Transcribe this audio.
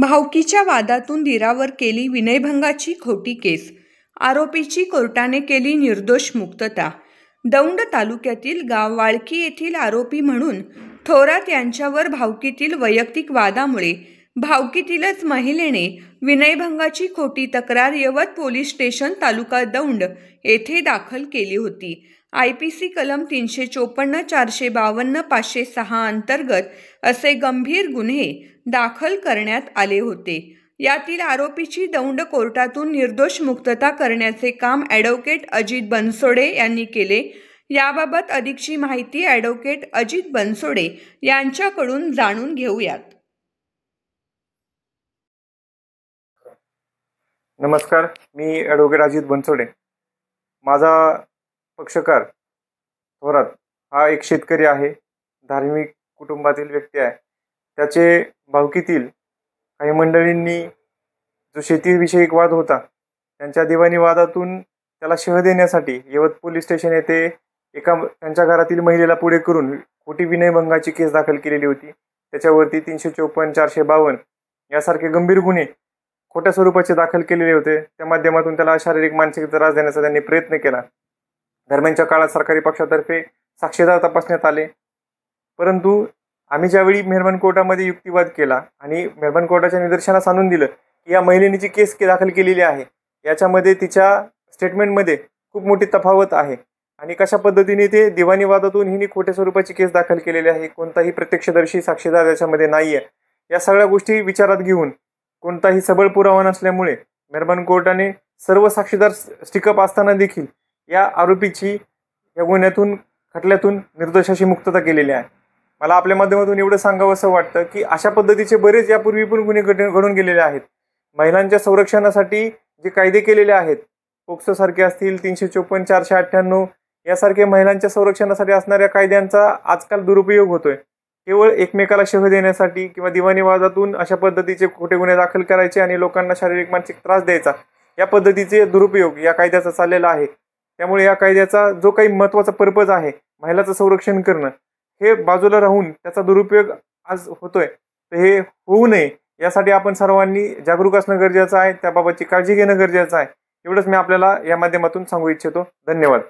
भावकीच्या वादातून दीरावर केली विनयभंगाची खोटी केस. आरोपीची कोर्टाने केली निर्दोष मुक्तता. दौंड तालुक्यातील गाव वाळकी येथील आरोपी म्हणून थोरात यांच्यावर भावकीतील वैयक्तिक वादामुळे भावकीतीलच महिलेने विनयभंगाची खोटी तक्रार यवत पोलीस स्टेशन तालुका दौंड येथे दाखल केली होती. IPC कलम 354, 452, 506 अंतर्गत असे गंभीर गुन्हे दाखल करण्यात आले होते. यातील आरोपीची दौंड कोर्टातून निर्दोष मुक्तता करण्याचे काम ॲडव्होकेट अजित बनसोडे यांनी केले. याबाबत अधिकची माहिती ॲडव्होकेट अजित बनसोडे यांच्याकडून जाणून घेऊयात. नमस्कार, मी ॲडव्होकेट अजित बनसोडे. माझा पक्षकार थोरात हा एक शेतकरी आहे, धार्मिक कुटुंबातील व्यक्ती आहे. त्याचे भावकीतील काही मंडळींनी जो शेतीविषयक वाद होता, त्यांच्या दिवाणी वादातून त्याला शह देण्यासाठी यवत पोलीस स्टेशन येथे त्यांच्या घरातील महिलेला पुढे करून खोटी विनयभंगाची केस दाखल केलेली होती. त्याच्यावरती 354, 452 यासारखे गंभीर गुन्हे खोट्या स्वरूपाचे दाखल केलेले होते. त्या माध्यमातून त्याला शारीरिक मानसिक त्रास देण्याचा त्यांनी प्रयत्न केला. दरम्यानच्या काळात सरकारी पक्षातर्फे साक्षीदार तपासण्यात आले, परंतु आम्ही ज्यावेळी मेहरबान कोर्टामध्ये युक्तिवाद केला आणि मेहरबान कोर्टाच्या निदर्शनास आणून दिलं की या महिलेने जी केस दाखल केलेली आहे याच्यामध्ये तिच्या स्टेटमेंटमध्ये खूप मोठी तफावत आहे आणि कशा पद्धतीने ते दिवाणी वादातून हिने खोट्या स्वरूपाची केस दाखल केलेली आहे, कोणताही प्रत्यक्षदर्शी साक्षीदार याच्यामध्ये नाही आहे. या सगळ्या गोष्टी विचारात घेऊन कोणताही सबळ पुरावा नसल्यामुळे मेहरबान कोर्टाने सर्व साक्षीदार स्टिकअप असताना देखील या आरोपीची या गुन्ह्यातून खटल्यातून निर्दोष अशी मुक्तता केलेली आहे. मला आपल्या माध्यमातून एवढं सांगावंसं वाटतं की अशा पद्धतीचे बरेच यापूर्वी पण गुन्हे घडून गेलेले आहेत. महिलांच्या संरक्षणासाठी जे कायदे केलेले आहेत, पोक्सो सारखे असतील, 354, 498 यासारखे महिलांच्या संरक्षणासाठी असणाऱ्या कायद्यांचा आजकाल दुरुपयोग होतोय. केवळ एकमेकाला शह देण्यासाठी किंवा दिवाणी वादातून अशा पद्धतीचे खोटे गुन्हे दाखल करायचे आणि लोकांना शारीरिक मानसिक त्रास द्यायचा, या पद्धतीचे दुरुपयोग या कायद्याचा चाललेला आहे. त्यामुळे या कायद्याचा जो काही महत्त्वाचा पर्पज आहे, महिलाचं संरक्षण करणं, हे बाजूला राहून त्याचा दुरुपयोग आज होतोय. तर हे होऊ नये यासाठी आपण सर्वांनी जागरूक असणं गरजेचं आहे, त्याबाबतची काळजी घेणं गरजेचं आहे. एवढंच मी आपल्याला या माध्यमातून सांगू इच्छितो. धन्यवाद.